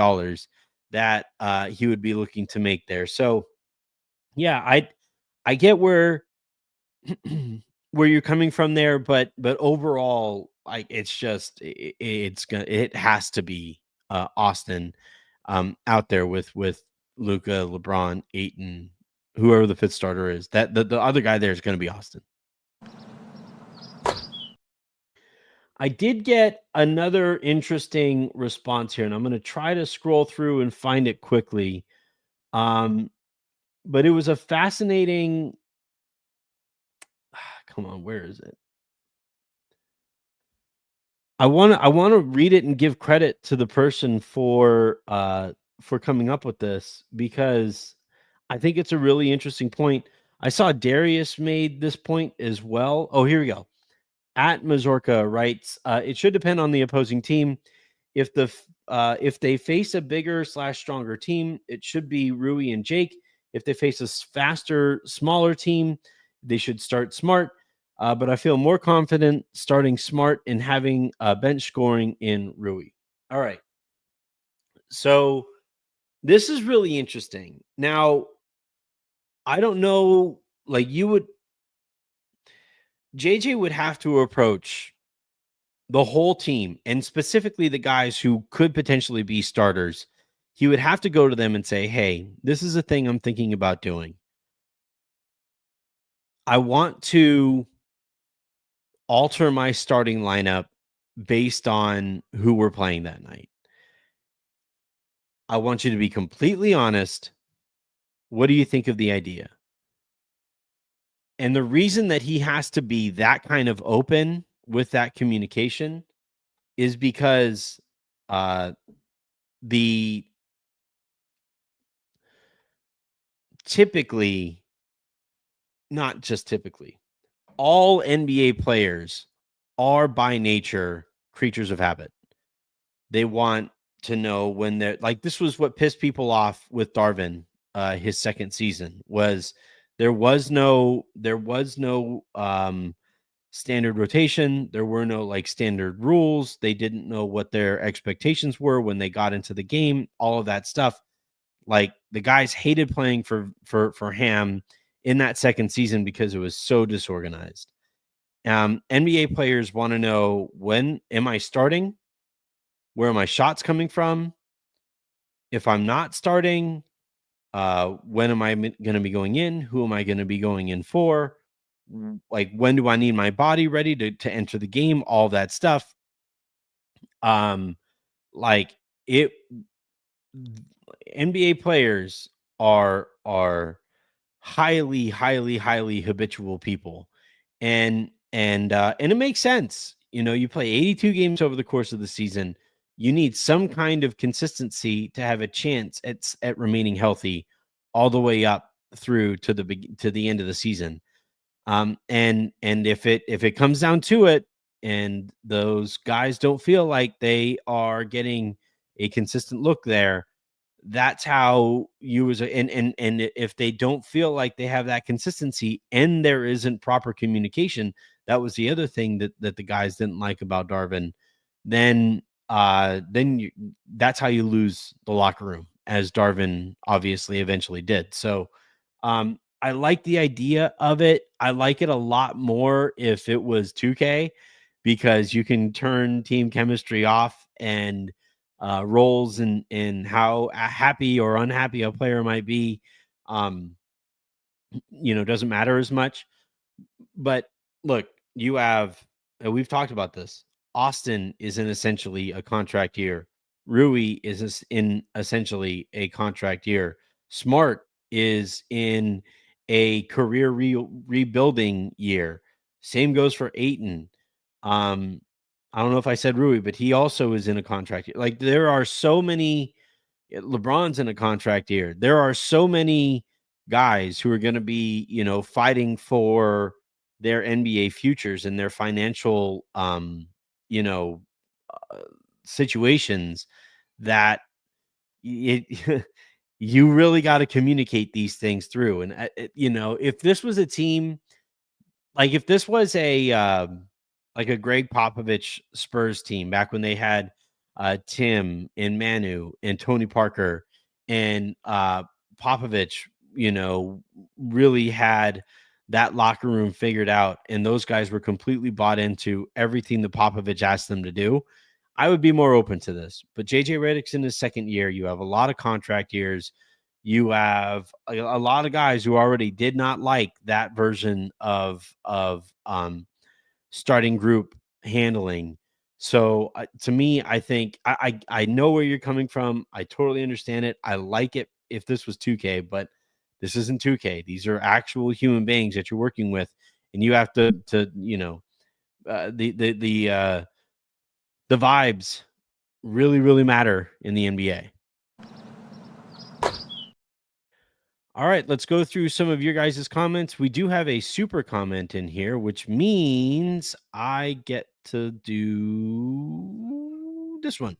that he would be looking to make there. So yeah, I get where where you're coming from there, but overall, like it has to be Austin out there with Luka, LeBron, Ayton, whoever the fifth starter is. That the other guy there is going to be Austin. I did get another interesting response here, and I'm going to try to scroll through and find it quickly. But it was a fascinating. Come on, where is it? I want to read it and give credit to the person for coming up with this, because I think it's a really interesting point. I saw Darius made this point as well. Oh, here we go. At Mazorca writes, it should depend on the opposing team. If they face a bigger / stronger team, it should be Rui and Jake. If they face a faster, smaller team, they should start Smart. But I feel more confident starting Smart and having bench scoring in Rui. All right. So this is really interesting. Now, I don't know, like JJ would have to approach the whole team, and specifically the guys who could potentially be starters. He would have to go to them and say, hey, this is a thing I'm thinking about doing. I want to alter my starting lineup based on who we're playing that night. I want you to be completely honest. What do you think of the idea? And the reason that he has to be that kind of open with that communication is because typically, not just typically, all NBA players are by nature creatures of habit. They want to know when they're like, this was what pissed people off with Darvin his second season, was there was no standard rotation. There were no like standard rules. They didn't know what their expectations were when they got into the game, all of that stuff. Like the guys hated playing for Ham in that second season because it was so disorganized. NBA players want to know, when am I starting? Where are my shots coming from? If I'm not starting, when am I going to be going in? Who am I going to be going in for? Like, when do I need my body ready to enter the game? All that stuff. Like it, NBA players are highly habitual people, and it makes sense. You know, you play 82 games over the course of the season. you need some kind of consistency to have a chance at remaining healthy all the way up through to the end of the season. And if it comes down to it, and those guys don't feel like they are getting a consistent look there, that's how you as a and if they don't feel like they have that consistency and there isn't proper communication, that was the other thing that the guys didn't like about Darvin, then that's how you lose the locker room, as Darvin obviously eventually did. So I like the idea of it. I like it a lot more if it was 2K, because you can turn team chemistry off, and roles and how happy or unhappy a player might be, doesn't matter as much. But look, you have, we've talked about this. Austin is in essentially a contract year. Rui is in essentially a contract year. Smart is in a career rebuilding year. Same goes for Ayton. I don't know if I said Rui, but he also is in a contract year. Like, there are so many. LeBron's in a contract year. There are so many guys who are going to be, fighting for their NBA futures and their financial, you know, uh, situations, that it, you really got to communicate these things through. And, if this was a team, like if this was like a Greg Popovich Spurs team back when they had Tim and Manu and Tony Parker, and Popovich, really had that locker room figured out, and those guys were completely bought into everything that Popovich asked them to do, I would be more open to this. But JJ Redick's in his second year. You have a lot of contract years. You have a lot of guys who already did not like that version of starting group handling. So to me, I think I know where you're coming from. I totally understand it. I like it if this was 2K, but this isn't 2K. These are actual human beings that you're working with, and you have to the vibes really, really matter in the NBA. All right, let's go through some of your guys' comments. We do have a super comment in here, which means I get to do this one.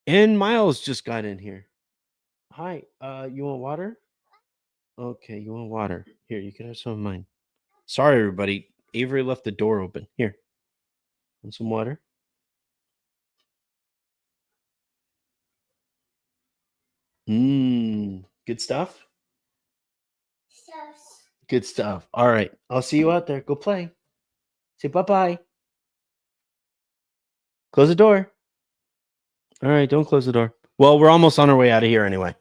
And Miles just got in here. Hi, you want water? Okay, you want water. Here, you can have some of mine. Sorry, everybody. Avery left the door open. Here, want some water? Good stuff? Good stuff. All right, I'll see you out there. Go play. Say bye-bye. Close the door. All right, don't close the door. Well, we're almost on our way out of here anyway.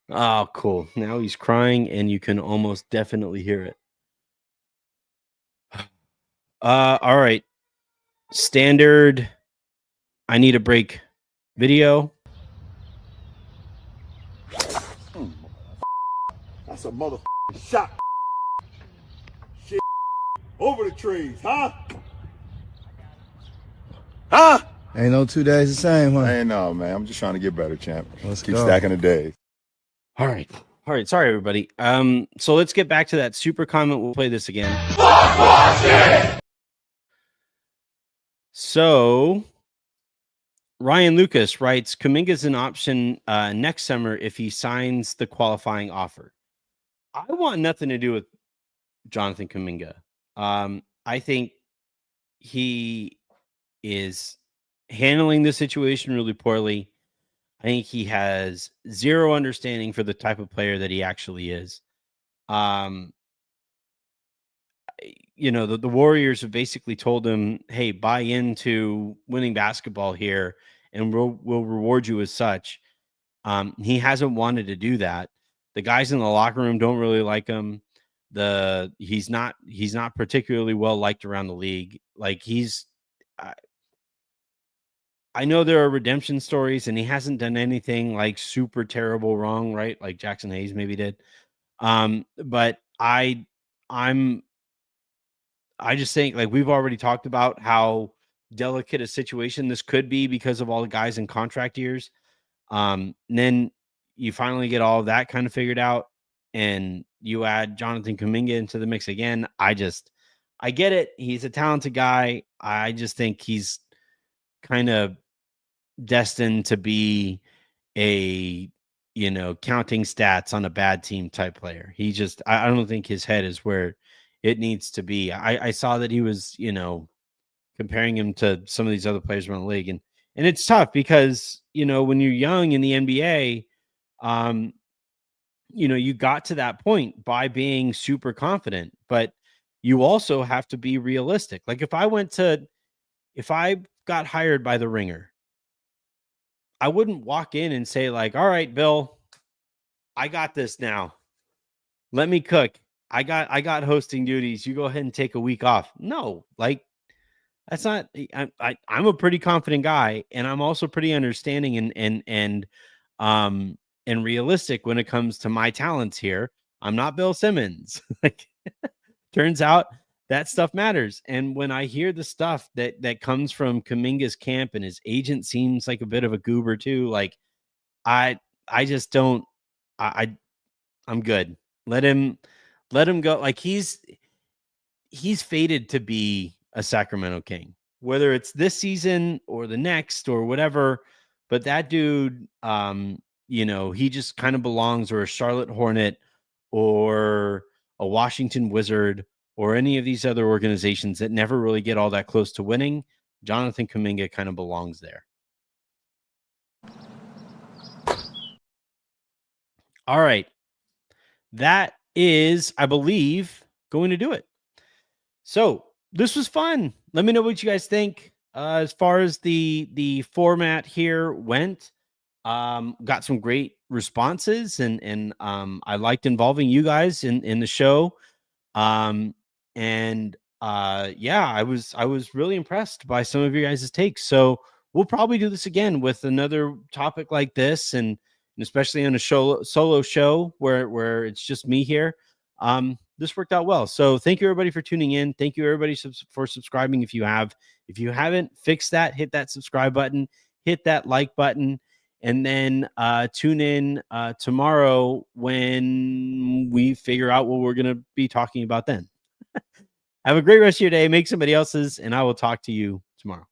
Oh, cool. Now he's crying, and you can almost definitely hear it. All right. Standard I need a break video. That's a motherfucking shot. Shit. Over the trees, huh? Huh? Ain't no 2 days the same, huh? Ain't no, man. I'm just trying to get better, champ. Let's keep go. stacking the days. All right. Sorry, everybody. So let's get back to that super comment. We'll play this again. So Ryan Lucas writes, Kuminga's an option next summer if he signs the qualifying offer. I want nothing to do with Jonathan Kuminga. I think he is handling the situation really poorly. I think he has zero understanding for the type of player that he actually is. The Warriors have basically told him, hey, buy into winning basketball here, and we'll reward you as such. He hasn't wanted to do that. The guys in the locker room don't really like him. He's not particularly well liked around the league. Like, I know there are redemption stories, and he hasn't done anything like super terrible wrong, right? Like Jackson Hayes maybe did. But I'm I just think, like, we've already talked about how delicate a situation this could be because of all the guys in contract years. And then you finally get all of that kind of figured out, and you add Jonathan Kuminga into the mix again. I get it. He's a talented guy. I just think he's kind of destined to be a, counting stats on a bad team type player. I don't think his head is where it needs to be. I saw that he was, comparing him to some of these other players around the league. And it's tough because, when you're young in the NBA, you got to that point by being super confident, but you also have to be realistic. Like if I got hired by the Ringer, I wouldn't walk in and say like, all right, Bill, I got this now. Let me cook. I got hosting duties. You go ahead and take a week off. No, like that's not. I'm a pretty confident guy, and I'm also pretty understanding and realistic when it comes to my talents here. I'm not Bill Simmons. Like, turns out that stuff matters. And when I hear the stuff that comes from Kuminga's camp, and his agent seems like a bit of a goober too, like I just don't. I'm good. Let him go. Like he's fated to be a Sacramento King, whether it's this season or the next or whatever. But that dude, he just kind of belongs, or a Charlotte Hornet or a Washington Wizard or any of these other organizations that never really get all that close to winning. Jonathan Kuminga kind of belongs there. All right. That is, I believe, going to do it. So this was fun. Let me know what you guys think as far as the format here went. Got some great responses, and I liked involving you guys in the show. Yeah, I was really impressed by some of your guys' takes. So we'll probably do this again with another topic like this, and especially on a solo show where it's just me here. This worked out well. So thank you everybody for tuning in. Thank you everybody for subscribing. If you haven't, fix that, hit that subscribe button, hit that like button, and then tune in tomorrow when we figure out what we're going to be talking about then. Have a great rest of your day. Make somebody else's, and I will talk to you tomorrow.